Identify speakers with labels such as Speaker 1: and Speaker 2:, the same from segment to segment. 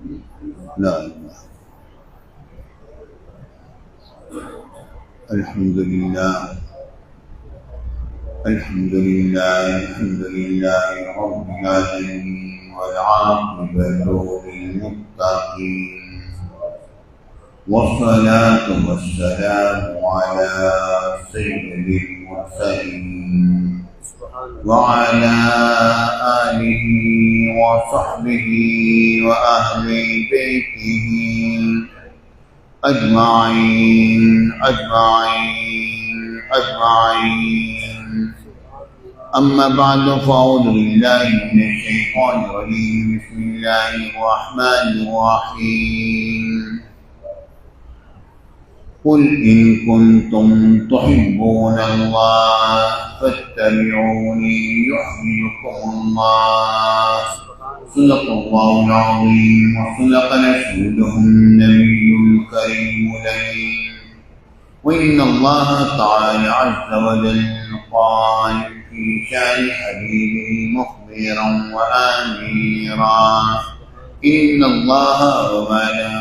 Speaker 1: لا إله. الحمد لله الحمد لله الحمد لله رب العالمين والعاقبة للمتقين والصلاة والسلام على سيد المرسلين وعلى آله وصحبه وأهل بيته أجمعين أما بعد فأعوذ بالله من الشيطان الرجيم بسم الله الرحمن الرحيم قل إن كنتم تحبون الله فاتبعوني يحببكم الله صدق الله العظيم وصدق رسوله النبي الكريم الأمين وإن الله تعالى عز وجل قال في شأن حبيبه مخبرا وآميرا إن الله وملائكته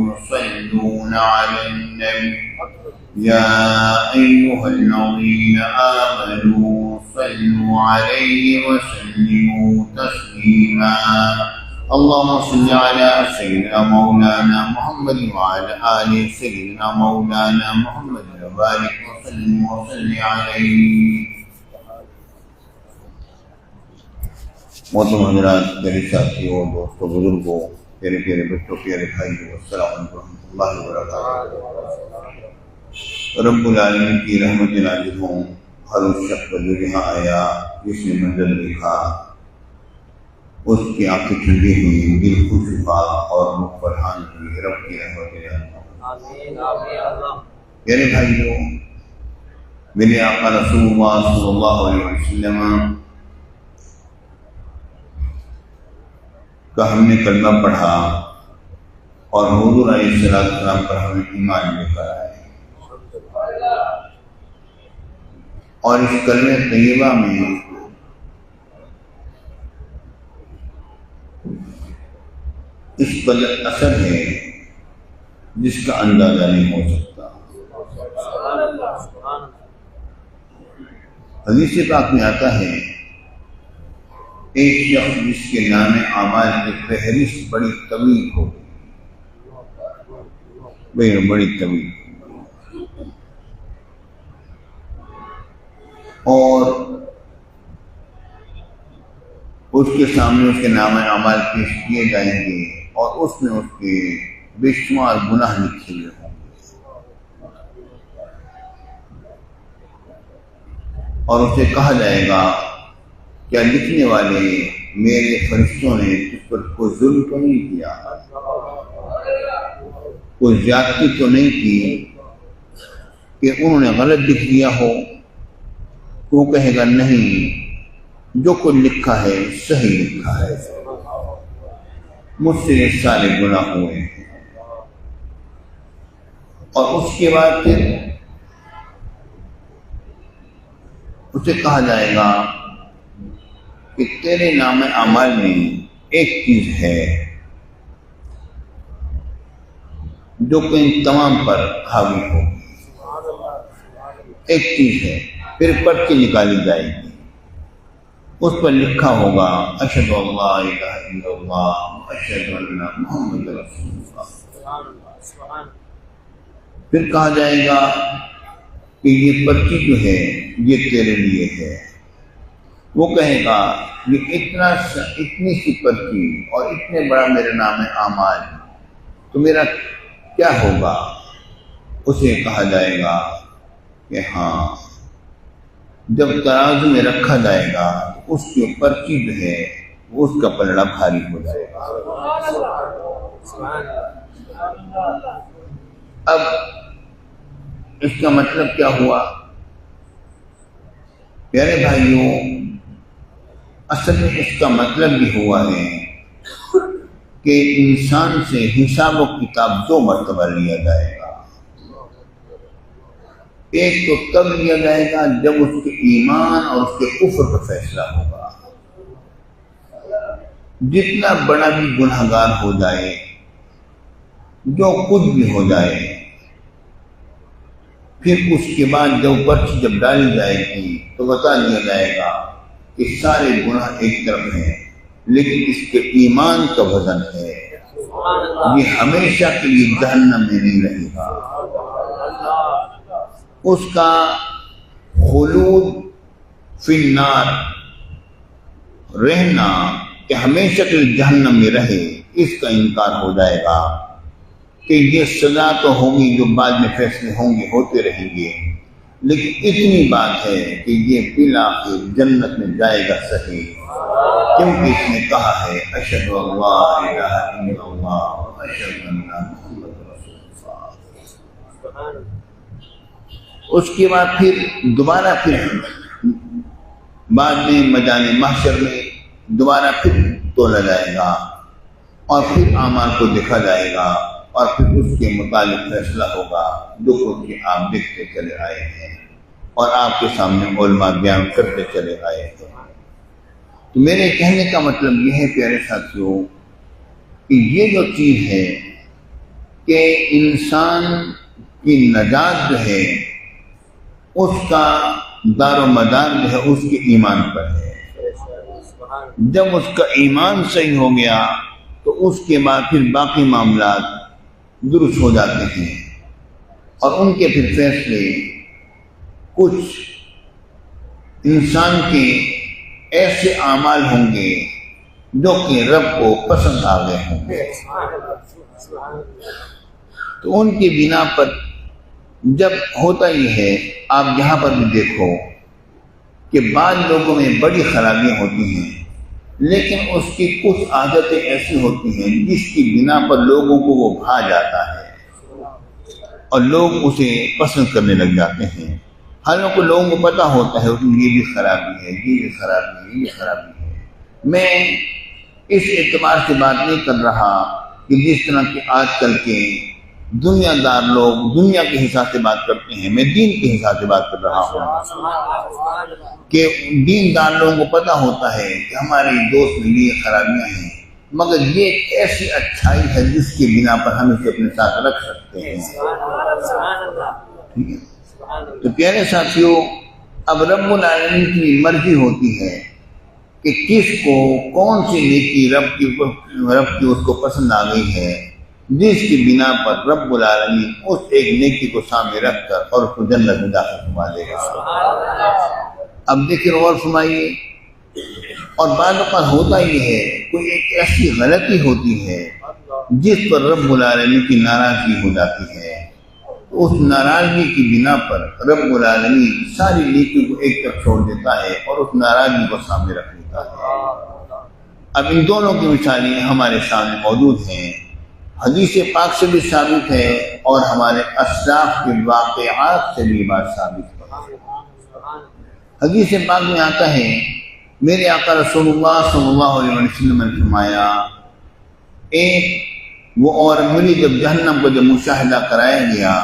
Speaker 1: يصلون على النبي يا أيها الذين آمنوا صلوا عليه وسلموا تسليما اللهم صل على سيدنا مولانا محمد وعلى آل سيدنا مولانا محمد وبارك وسلم عليه. محترم حضرات، میرے ساتھیوں، دوستوں، بزرگوں، پیارے پیارے بچوں، پیارے بھائیوں، السلام علیکم ورحمۃ اللہ وبرکاتہ. رب العالمین کی رحمت نازل ہوں ہر اس شخص پر جو یہاں آیا، جس نے منظر دیکھا، اس کی آنکھیں ٹھنڈی ہوئی، دل خوش ہوا اور روح فرحان ہوئی. رب کی رحمت نازل ہوں. پیارے بھائیوں، میرے آقا رسول اللہ صلی اللہ علیہ وسلم کا ہم نے کلمہ پڑھا اور حضور علیہ السلام پر ہمیں ایمان لے کر آئے، اور اس کلمہ طیبہ میں اس قدر اثر ہے جس کا اندازہ نہیں ہو سکتا. حدیث پاک میں آتا ہے ایک شخص جس کے نام اعمال کی فہرست بڑی طویل ہو، بڑی طویل، اور اس کے سامنے اس کے نام اعمال پیش کیے جائیں گے اور اس میں اس کے بے شمار گناہ لکھے ہوئے ہوں گے، اور اسے کہا جائے گا کیا لکھنے والے میرے فرشتوں نے تجھ پر کوئی ظلم تو نہیں کیا، کوئی زیادتی تو نہیں کی کہ انہوں نے غلط لکھ دیا ہو؟ تو وہ کہے گا نہیں، جو کچھ لکھا ہے صحیح لکھا ہے، مجھ سے یہ سارے گناہ ہوئے ہیں. اور اس کے بعد پھر اسے کہا جائے گا کہ تیرے نام اعمال میں ایک چیز ہے جو کہ ان تمام پر حاوی ہوگی، ایک چیز ہے. پھر پرچی نکالی جائے گی، اس پر لکھا ہوگا اشہد ان لا الہ الا اللہ اشہد ان محمد رسول اللہ. پھر کہا جائے گا کہ یہ پرچی جو ہے یہ تیرے لیے ہے. وہ کہے گا یہ اتنی سی پرچی اور اتنے بڑا میرا نام اعمال، تو میرا کیا ہوگا؟ اسے کہا جائے گا کہ ہاں، جب ترازو میں رکھا جائے گا اس کی پرچی جو ہے اس کا پلڑا بھاری ہو جائے گا. اب اس کا مطلب کیا ہوا؟ پیارے بھائیوں، اصل میں اس کا مطلب یہ ہوا ہے کہ انسان سے حساب و کتاب دو مرتبہ لیا جائے گا. ایک تو تب لیا جائے گا جب اس کے ایمان اور اس کے کفر کا فیصلہ ہوگا، جتنا بڑا بھی گنہگار ہو جائے، جو کچھ بھی ہو جائے، پھر اس کے بعد پرچی جب ڈالی جائے گی تو بتا دیا جائے گا کہ سارے گناہ ایک طرف ہیں، لیکن اس کے ایمان کا وزن ہے، یہ ہمیشہ کے لیے جہنم میں نہیں رہے گا۔ اس کا خلود فی النار، رہنا کہ ہمیشہ کے لیے جہنم میں رہے، اس کا انکار ہو جائے گا کہ یہ سزا تو ہوگی، جو بعد میں فیصلے ہوں گے ہوتے رہیں گے، لیکن اتنی بات ہے کہ یہ بالآخر جنت میں جائے گا صحیح، کیونکہ اس نے کہا ہے اشہد ان لا الہ الا اللہ اشہد ان محمد رسول اللہ۔ اس کے بعد پھر دوبارہ پھر بعد میں میدان محشر میں دوبارہ پھر تولا جائے گا اور پھر اعمال کو دیکھا جائے گا اور پھر اس کے متعلق فیصلہ ہوگا، جو کچھ کہ آپ دیکھتے چلے آئے ہیں اور آپ کے سامنے علماء بیان کرتے چلے آئے ہیں۔ تو میرے کہنے کا مطلب یہ ہے پیارے ساتھیوں کہ یہ جو چیز ہے کہ انسان کی نجات جو ہے اس کا دار و مدار جو ہے اس کے ایمان پر ہے۔ جب اس کا ایمان صحیح ہو گیا تو اس کے بعد پھر باقی معاملات درست ہو جاتے ہیں اور ان کے پھر فیصلے کچھ انسان کے ایسے اعمال ہوں گے جو کہ رب کو پسند آ گئے ہوں گے، تو ان کی بنا پر جب ہوتا یہ ہے، آپ یہاں پر بھی دیکھو کہ بعض لوگوں میں بڑی خرابیاں ہوتی ہیں، لیکن اس کی کچھ عادتیں ایسی ہوتی ہیں جس کی بنا پر لوگوں کو وہ بھا جاتا ہے اور لوگ اسے پسند کرنے لگ جاتے ہیں، حالانکہ لوگوں کو پتہ ہوتا ہے کہ یہ بھی خرابی ہے، یہ بھی خرابی ہے، یہ خرابی ہے۔ میں اس اعتبار سے بات نہیں کر رہا کہ جس طرح کے آج کل کے دنیا دار لوگ دنیا کے حساب سے بات کرتے ہیں، میں دین کے حساب سے بات کر رہا ہوں کہ دین دار لوگوں کو پتہ ہوتا ہے کہ ہمارے دوست میں یہ خرابیاں ہیں، مگر یہ ایک ایسی اچھائی ہے جس کی بنا پر ہم اسے اپنے ساتھ رکھ سکتے ہیں۔ ٹھیک ہے، تو پیارے ساتھیوں، اب رب العالمین کی مرضی ہوتی ہے کہ کس کو کون سی نیکی رب کی اس کو پسند آ گئی ہے، جس کی بنا پر رب العالمین اس ایک نیکی کو سامنے رکھ کر اور اس کو جنت میں داخل فرما دے گا۔ اب دیکھیں غور فرمائیے، اور بعض اوقات ہوتا یہ ہے کوئی ایک ایسی غلطی ہوتی ہے جس پر رب العالمین کی ناراضگی ہو جاتی ہے، اس ناراضگی کی بنا پر رب العالمین ساری نیکی کو ایک طرف چھوڑ دیتا ہے اور اس ناراضگی کو سامنے رکھ لیتا ہے۔ اب ان دونوں کی مثالیں ہمارے سامنے موجود ہیں، حدیث پاک سے بھی ثابت ہے اور ہمارے اسلاف کے واقعات سے بھی بات ثابت ہے۔ حدیث پاک میں آتا ہے، میرے آقا رسول اللہ صلی اللہ علیہ وسلم نے فرمایا، ایک وہ عورت ملی جب جہنم کو جب مشاہدہ کرایا گیا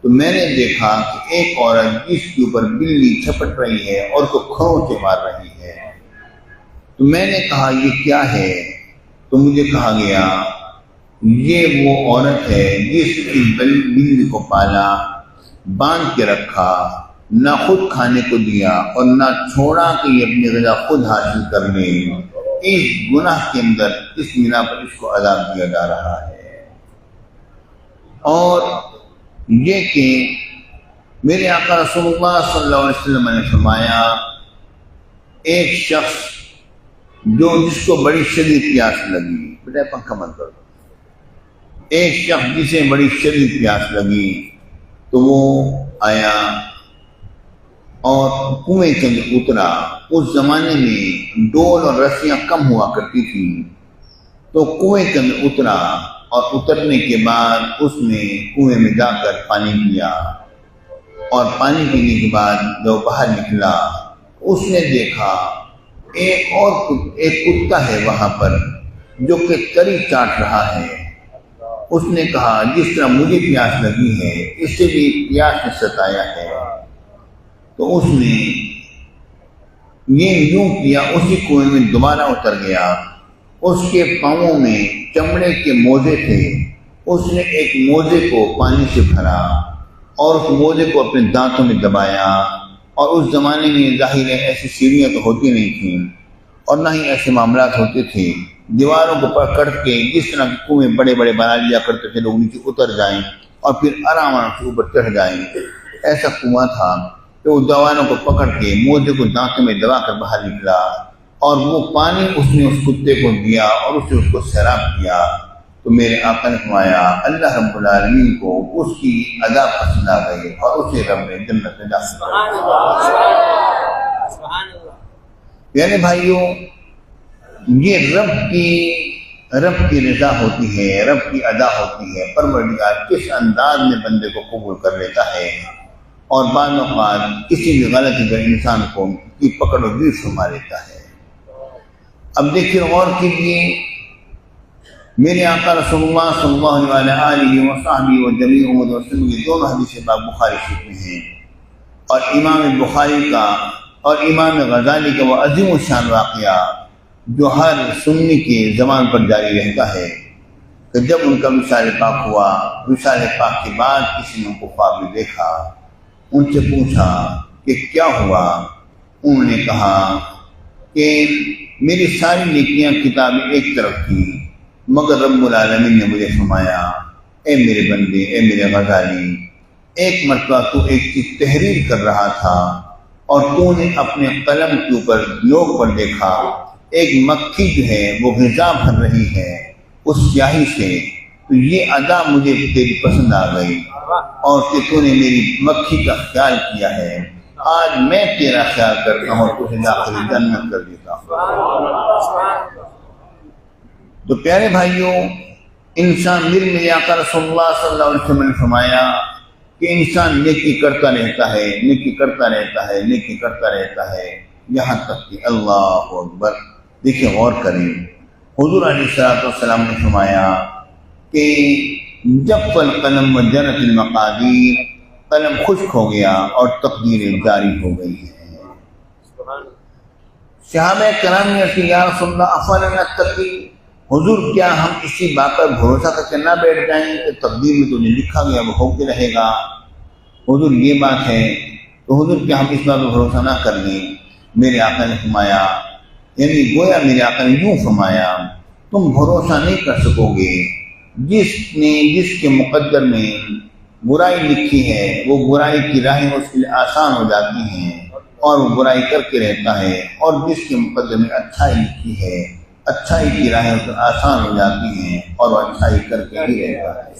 Speaker 1: تو میں نے دیکھا کہ ایک عورت جس کے اوپر بلی چھپٹ رہی ہے اور اس کو کھروں سے مار رہی ہے، تو میں نے کہا یہ کیا ہے؟ تو مجھے کہا گیا یہ وہ عورت ہے جس کی بلی کو پالا، باندھ کے رکھا، نہ خود کھانے کو دیا اور نہ چھوڑا کہ یہ اپنی غذا خود حاصل کر لے، اس گناہ کے اندر اس بنا پر اس کو عذاب دیا جا رہا ہے۔ اور یہ کہ میرے آقا رسول اللہ صلی اللہ علیہ وسلم نے فرمایا، ایک شخص جس کو بڑی شدید پیاس لگی، بیٹا پنکھا بند کر دو، ایک شخص جسے بڑی شدید پیاس لگی تو وہ آیا اور کنویں کے اندر اترا۔ اس زمانے میں ڈول اور رسیاں کم ہوا کرتی تھی، تو کنویں کے اندر اترا اور اترنے کے بعد اس نے کنویں میں جا کر پانی پیا، اور پانی پینے کے بعد جب باہر نکلا اس نے دیکھا ایک کتا ہے وہاں پر جو کہ کری چاٹ رہا ہے۔ اس نے کہا جس طرح مجھے پیاس لگی ہے اس سے بھی پیاس نے ستایا ہے، تو اس نے یہ یوں کیا، اسی کنویں میں دوبارہ اتر گیا، اس کے پاؤں میں چمڑے کے موزے تھے، اس نے ایک موزے کو پانی سے بھرا اور اس موزے کو اپنے دانتوں میں دبایا، اور اس زمانے میں ظاہر ہے ایسی سیڑھیاں تو ہوتی نہیں تھیں اور نہ ہی ایسے معاملات ہوتے تھے، دیواروں کو پکڑ کے جس طرح کے کنویں بڑے بڑے بنا لیا کرتے تھے، لوگ نیچے اتر جائیں اور پھر آرام سے اوپر چڑھ جائیں، ایسا کنواں تھا کہ وہ دیواروں کو پکڑ کے موزے کو دانتوں میں دبا کر باہر نکلا، اور وہ پانی اس نے اس کتے کو دیا اور اس نے اس کو سیراب کیا۔ تو میرے آقا نے فرمایا اللہ رب العالمین کو اس کی ادا پسند آ گئی اور اسے رب نے جنت میں داخل کر دیا۔ یعنی بھائیوں، یہ رب کی رضا ہوتی ہے، رب کی ادا ہوتی ہے، پروردگار کس انداز میں بندے کو قبول کر لیتا ہے، اور بعض اوقات کسی بھی غلطی پر انسان کو کی پکڑ و گیر فرما لیتا ہے۔ اب دیکھیے غور کیجیے، میرے آقا رسول اللہ صلی اللہ علیہ وسلم و جمیع امت وسلم کی دونوں حدیث پاک بخاری شریف میں ہیں، اور امام بخاری کا اور امام غزالی کا وہ عظیم الشان واقعہ جو ہر سنی کی زبان پر جاری رہتا ہے کہ جب ان کا وصال پاک ہوا، وصال پاک کے بعد کسی نے ان کو خواب میں دیکھا، ان سے پوچھا کہ کیا ہوا؟ انہوں نے کہا کہ میری ساری نیکیاں کتابیں ایک طرف تھیں، مگر رب العالمین نے مجھے فرمایا اے میرے بندے، اے میرے غزالی، ایک مرتبہ تو ایک چیز تحریر کر رہا تھا اور تو نے اپنے قلم کے اوپر نوک پر دیکھا ایک مکھی جو ہے وہ غذا بھر رہی ہے اس سیاہی سے، تو یہ ادا مجھے تیری پسند آ گئی اور کہ تو نے میری مکھی کا خیال کیا ہے، آج میں تیرا خیال کرتا ہوں اور تجھے داخل جنت کر دیتا ہوں۔ تو پیارے بھائیوں، انسان میرے آقا رسول اللہ صلی اللہ علیہ وسلم نے فرمایا کہ انسان نیکی کرتا رہتا ہے، نیکی کرتا رہتا ہے، نیکی کرتا رہتا ہے، یہاں تک کہ اللہ اکبر۔ دیکھیں غور کریں، حضور علیہ السلام نے فرمایا کہ جب القلم وجرت المقادیر، قلم خشک ہو گیا اور تقدیریں جاری ہو گئی ہیں۔ صحابہ کرام نے کہ یا رسول اللہ افلا نتقی، حضور کیا ہم اسی بات پر بھروسہ کر کے نہ بیٹھ جائیں کہ تقدیر میں تو نہیں لکھا گیا وہ ہو کے رہے گا؟ حضور یہ بات ہے، تو حضور کیا ہم اس بات پر بھروسہ نہ کر لیں؟ میرے آقا نے فرمایا، یعنی گویا میرے آقا نے یوں فرمایا تم بھروسہ نہیں کر سکو گے، جس کے مقدر میں برائی لکھی ہے وہ برائی کی راہیں اس کے لیے آسان ہو جاتی ہیں اور وہ برائی کر کے رہتا ہے، اور جس کے مقدر میں اچھائی لکھی ہے اچھائی کی راہیں اس پر آسان ہو جاتی ہیں اور وہ اچھائی کر کے ہی رہتا ہے۔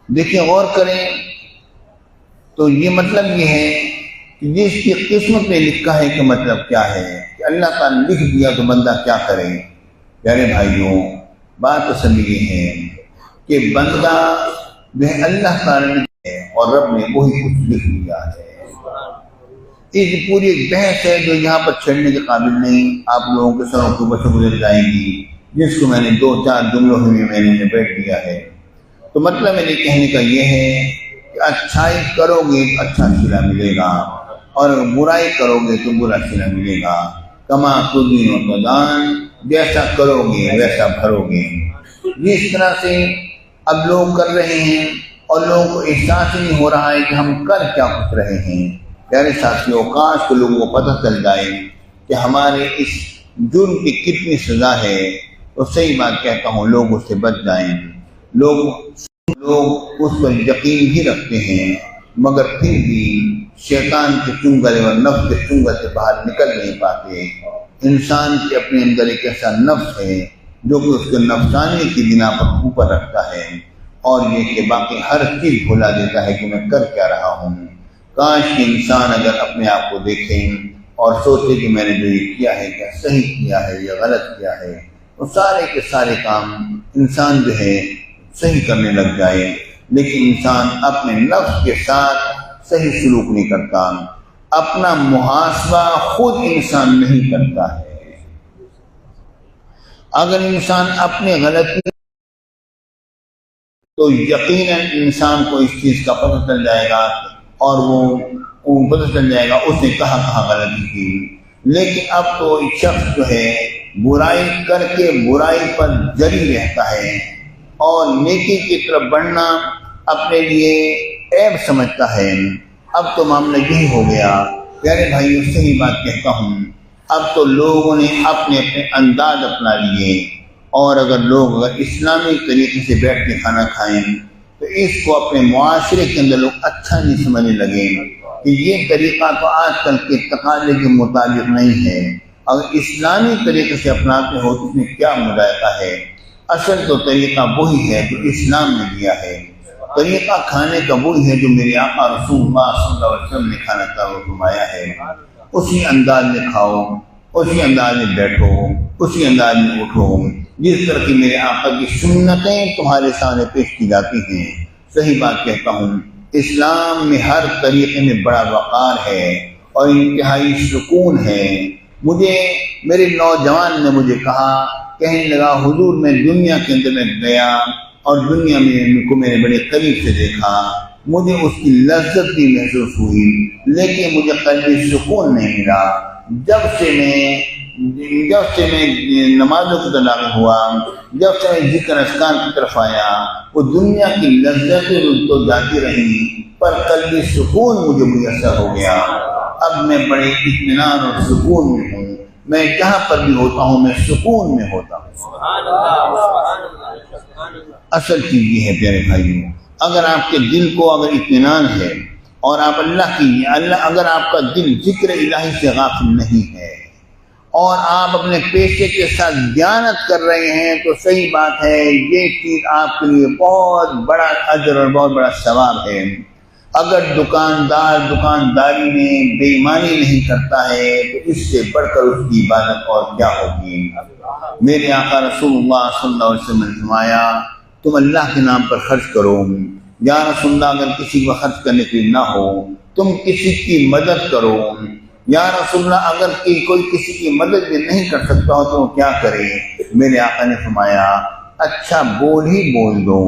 Speaker 1: دیکھیں غور کریں، تو یہ مطلب یہ ہے کہ جس کی قسمت میں لکھا ہے کہ مطلب کیا ہے کہ اللہ تعالیٰ لکھ دیا تو بندہ کیا کرے؟ پیارے بھائیوں، بات اصل یہ ہے کہ بندہ جو ہے اللہ تعالیٰ نے ہے اور رب نے وہی کچھ لکھ دیا ہے۔ اس پوری ایک بحث ہے جو یہاں پر چھڑنے کے قابل نہیں، آپ لوگوں کے سروں کو بچوں گزر جائے گی، جس کو میں نے 2-4 جملوں میں میں نے بیٹھ دیا ہے۔ تو مطلب میرے کہنے کا یہ ہے کہ اچھائی کرو گے تو اچھا صلہ ملے گا، اور برائی کرو گے تو برا صلہ ملے گا۔ کما تدین و تدان، جیسا کرو گے ویسا بھرو گے۔ جس طرح سے اب لوگ کر رہے ہیں اور لوگوں کو احساس ہی نہیں ہو رہا ہے کہ ہم کر کیا کچھ رہے ہیں۔ پیارے ساتھیوں، کاش کو لوگوں کو پتہ چل جائے کہ ہمارے اس جرم کی کتنی سزا ہے، تو صحیح بات کہتا ہوں لوگ اس سے بچ جائیں۔ لوگ اس پر یقین بھی رکھتے ہیں مگر پھر بھی شیطان کے چنگل اور نفس کے چنگل سے باہر نکل نہیں پاتے۔ انسان کے اپنے اندر ایک ایسا نفس ہے جو کہ اس کے نفسانی کی بنا پر اوپر رکھتا ہے، اور یہ کہ باقی ہر چیز بھلا دیتا ہے کہ میں کر کیا رہا ہوں۔ کاش کہ انسان اگر اپنے آپ کو دیکھیں اور سوچے کہ میں نے جو یہ کیا ہے کیا صحیح کیا ہے یا غلط کیا ہے، تو سارے کے سارے کام انسان جو ہے صحیح کرنے لگ جائے، لیکن انسان اپنے نفس کے ساتھ صحیح سلوک نہیں کرتا، اپنا محاسبہ خود انسان نہیں کرتا ہے۔ اگر انسان اپنے غلطی تو یقیناً انسان کو اس چیز کا پتہ چل جائے گا اور وہ پتہ چل جائے گا اس نے کہاں غلطی کی۔ لیکن اب تو ایک شخص جو ہے برائی کر کے برائی پر جری رہتا ہے اور نیکی کی طرف بڑھنا اپنے لیے عیب سمجھتا ہے۔ اب تو معاملہ یہی ہو گیا، پیارے بھائیوں صحیح بات کہتا ہوں، اب تو لوگوں نے اپنے اپنے انداز اپنا لیے، اور اگر لوگ اسلامی طریقے سے بیٹھ کے کھانا کھائیں تو اس کو اپنے معاشرے کے اندر لوگ اچھا نہیں سمجھنے لگے کہ یہ طریقہ تو آج کل کے تقاضے کے مطابق نہیں ہے، اگر اسلامی طریقے سے اپناتے ہو تو اس میں کیا مذائقہ ہے۔ اصل تو طریقہ وہی ہے جو اسلام نے دیا ہے، طریقہ کھانے کا وہی ہے جو میرے آقا رسول اللہ صلی اللہ علیہ وسلم نے کھانا کا فرمایا ہے، اسی انداز میں کھاؤ، اسی انداز میں بیٹھو، اسی انداز میں اٹھو، جس طرح کی میرے آقا کی سنتیں تمہارے سامنے پیش کی جاتی ہیں۔ صحیح بات کہتا ہوں، اسلام میں ہر طریقے میں بڑا وقار ہے اور انتہائی سکون ہے۔ مجھے میرے نوجوان نے مجھے کہا، کہنے لگا حضور میں دنیا کے اندر میں گیا اور دنیا میں کو میں نے بڑے قریب سے دیکھا، مجھے اس کی لذت بھی محسوس ہوئی لیکن مجھے قلبی سکون نہیں ملا۔ جب سے میں نمازوں کی طرف داخل ہوا، جب سے میں ذکر اذکار کی طرف آیا، وہ دنیا کی لذتیں تو جاتی رہی پر قلبی سکون مجھے میسر ہو گیا۔ اب میں بڑے اطمینان اور سکون میں ہوں، میں جہاں پر بھی ہوتا ہوں میں سکون میں ہوتا ہوں۔ اصل چیز یہ ہے پیارے بھائیوں، اگر آپ کے دل کو اگر اطمینان ہے اور آپ اگر آپ کا دل ذکر الہی سے غافل نہیں ہے اور آپ اپنے پیشے کے ساتھ دیانت کر رہے ہیں تو صحیح بات ہے، یہ چیز آپ کے لیے بہت بڑا اجر اور بہت بڑا ثواب ہے۔ اگر دکاندار دکانداری میں بے ایمانی نہیں کرتا ہے تو اس سے بڑھ کر اس کی عبادت اور کیا ہوگی۔ میرے آقا رسول اللہ صلی اللہ علیہ وسلم نے فرمایا، تم اللہ کے نام پر خرچ کرو۔ یا رسول اللہ اگر کسی کو خرچ کرنے کے لیے نہ ہو تم کسی کی مدد کرو۔ یا رسول اللہ اگر کوئی کسی کی مدد بھی نہیں کر سکتا ہو تو وہ کیا کرے؟ میرے آقا نے فرمایا، اچھا بول ہی بول دو۔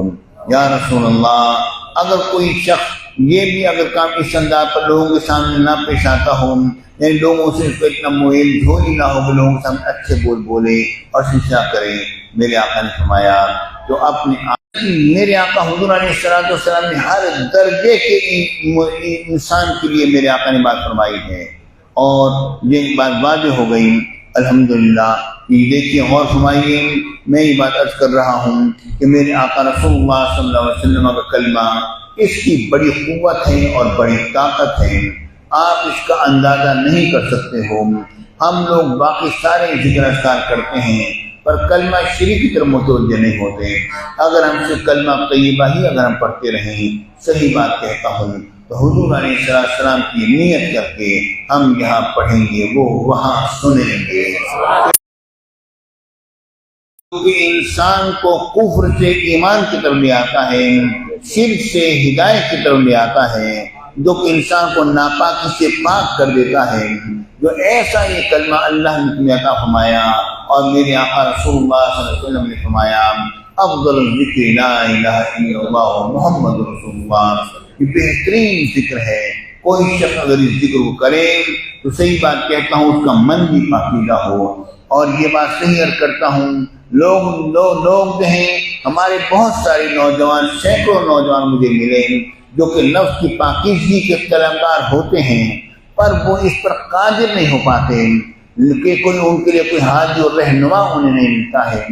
Speaker 1: یا رسول اللہ اگر کوئی شخص یہ بھی اگر کام اس انداز پر لوگوں کے سامنے نہ پیش آتا ہو، یعنی لوگوں سے اس کو اتنا مویل دھولی نہ ہو کہ لوگوں کے سامنے اچھے بولے اور شیشہ کرے، میرے آقا نے فرمایا تو اپنے میرے آقا حضور علیہ السلام نے ہر درجے کے انسان کے لیے میرے آقا نے بات فرمائی ہے اور یہ بات واضح ہو گئی الحمدللہ۔ یہ دیکھیے اور فرمائیے، میں یہ بات عرض کر رہا ہوں کہ میرے آقا رسول اللہ صلی اللہ علیہ وسلم کا کلمہ اس کی بڑی قوت ہے اور بڑی طاقت ہے، آپ اس کا اندازہ نہیں کر سکتے ہو۔ ہم لوگ باقی سارے ذکر اذکار کرتے ہیں پر کلمہ شریف کی طرف متوجہ نہیں ہوتے۔ اگر ہم سے کلمہ طیبہ ہی اگر ہم پڑھتے رہیں، صحیح بات کہتا ہوں، تو حضور علیہ السلام کی نیت کر کے ہم یہاں پڑھیں گے، وہ وہاں سنیں گے۔ کیونکہ انسان کو کفر سے ایمان کی طرف لے آتا ہے، شرک سے ہدایت کی طرف لے آتا ہے، جو کہ انسان کو ناپاکی سے پاک کر دیتا ہے۔ جو ایسا یہ کلمہ اللہ نے تمہیں عطا فرمایا اور میرے آقا رسول اللہ صلی اللہ علیہ وسلم نے فرمایا، افضل الذکر لا الہ الا اللہ محمد رسول اللہ، یہ بہترین ذکر ہے۔ کوئی شخص اگر اس ذکر کو کرے تو صحیح بات کہتا ہوں اس کا من بھی پاکیزہ ہو۔ اور یہ بات صحیح عرض کرتا ہوں، لوگ جو ہیں ہمارے بہت سارے نوجوان، سینکڑوں نوجوان مجھے ملے جو کہ نفس کی پاکیزگی کے طلبگار ہوتے ہیں پر وہ اس پر قادر نہیں ہو پاتے کہ کوئی ان کے لیے کوئی ہادی اور رہنما انہیں نہیں ملتا ہے۔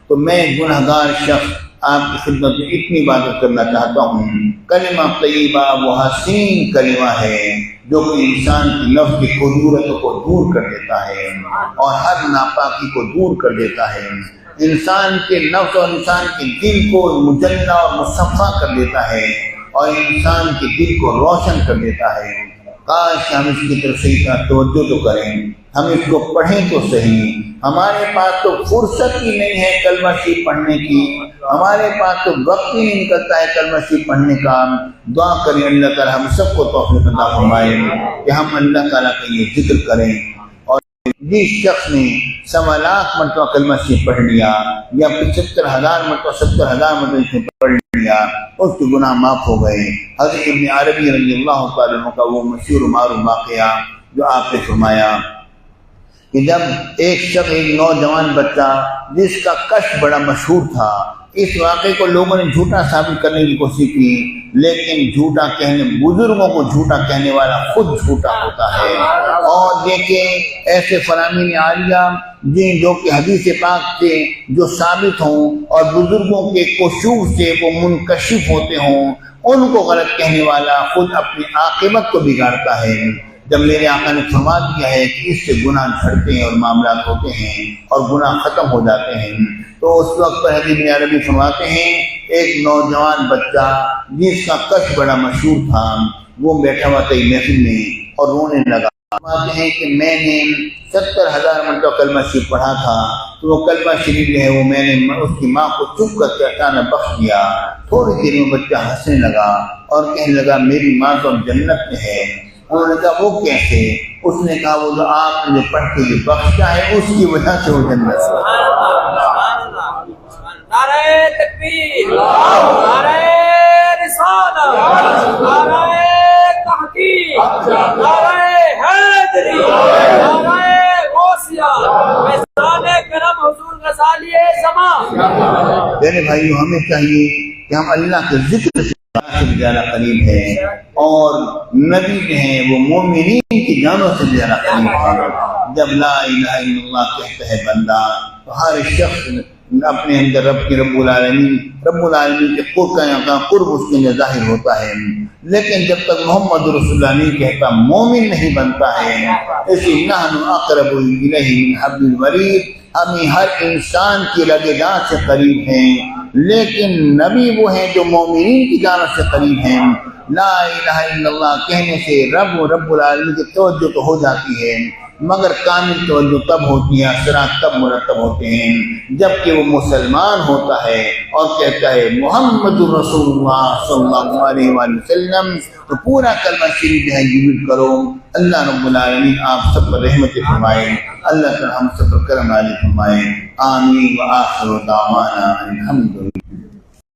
Speaker 1: تو میں گنہگار شخص آپ کی خدمت میں اتنی بات کرنا چاہتا ہوں، کلمہ طیبہ وہ حسین کلمہ ہے جو کہ انسان کی نفس کی خضورتوں کو دور کر دیتا ہے اور ہر ناپاکی کو دور کر دیتا ہے، انسان کے نفس اور انسان کے دل کو مجلہ اور مصفہ کر دیتا ہے اور انسان کے دل کو روشن کر دیتا ہے۔ کاش ہم اس کی طرف صحیح طرح توجہ تو کریں، ہم اس کو پڑھیں تو صحیح۔ ہمارے پاس تو فرصت ہی نہیں ہے کلمہ شریف پڑھنے کی، ہمارے پاس تو وقت ہی نہیں نکلتا ہے کلمہ شریف پڑھنے کا۔ دعا کریں اللہ تعالی ہم سب کو توفیق عطا فرمائے کہ ہم اللہ تعالیٰ کا یہ ذکر کریں، اور جس شخص نے 1.25 لاکھ مرتبہ کلمہ شریف پڑھ لیا یا 75,000 مرتبہ 70,000 مرتبہ اس نے پڑھ لیا، اس کے گناہ معاف ہو گئے۔ حضرت ابن عربی رضی اللہ تعالیٰ عنہ کا وہ مشہور معروف واقعہ جو آپ نے فرمایا کہ جب ایک نوجوان بچہ جس کا کشف بڑا مشہور تھا، اس واقعے کو لوگوں نے جھوٹا ثابت کرنے کی کوشش کی، لیکن جھوٹا کہنے، بزرگوں کو جھوٹا کہنے والا خود جھوٹا ہوتا ہے۔ اور دیکھیں ایسے فرامین عالیہ جو کہ حدیث پاک سے جو ثابت ہوں اور بزرگوں کے کشوف سے وہ منکشف ہوتے ہوں، ان کو غلط کہنے والا خود اپنی عاقبت کو بگاڑتا ہے۔ جب میرے آقا نے فرما دیا ہے کہ اس سے گناہ جھڑتے ہیں اور معاملات ہوتے ہیں اور گناہ ختم ہو جاتے ہیں، تو اس وقت پر حبیب بن عربی فرماتے ہیں ایک نوجوان بچہ جس کا کش بڑا مشہور تھا، وہ بیٹھا ہوا تھا محفل میں اور رونے لگا۔ فرماتے ہیں کہ میں نے 70,000 مرتبہ کلمہ شریف پڑھا تھا، تو وہ کلمہ شریف جو ہے وہ میں نے اس کی ماں کو چپ کر کے اچانک بخش دیا۔ تھوڑی دیر میں بچہ ہنسنے لگا اور کہنے لگا میری ماں تو جنت میں ہے۔ انہوں نے کہا وہ کیسے؟ اس نے کہا وہ جو آپ نے پڑھ کے جو بخشا ہے اس کی وجہ سے وہ جنت سے۔
Speaker 2: نعرہ تکبیر، نعرہ رسالت، نعرہ تحقیق، نعرہ حیدری، نعرہ غوثیہ، فیضان کرم حضور غزالی زمان۔
Speaker 1: میرے بھائیو، ہمیں چاہیے کہ ہم اللہ کے ذکر سے زیادہ قریب ہے، اور نبی جو ہیں وہ مومنین کی جانوں سے زیادہ قریب ہے۔ جب لا الہ الا اللہ کہتا ہے بندہ، تو ہر شخص اپنے اندر رب العالمین کے قرب اس کے اندر ظاہر ہوتا ہے۔ لیکن جب تک محمد رسول اللہ نہیں کہتا، مومن نہیں بنتا ہے۔ اسی نحن اقرب الیہ من حبل الورید، ہمیں ہر انسان کی رگ جان سے قریب ہیں، لیکن نبی وہ ہیں جو مومنین کی جانب سے قریب ہیں۔ لا الہ الا اللہ کہنے سے رب العالمین کی توجہ تو ہو جاتی ہے، مگر کامل توجہ تب ہوتی ہے، اثرات تب مرتب ہوتے ہیں جبکہ وہ مسلمان ہوتا ہے اور کہتا ہے محمد رسول اللہ صلی اللہ علیہ وآلہ وسلم، تو پورا کلمہ شریف جو ہے ریپیٹ کرو۔ اللہ رب العالمین آپ سب پر رحمت فرمائے، اللہ تعالی ہم سب پر کرم عالی فرمائے، آمین۔ وآخر دعوانا الحمدللہ۔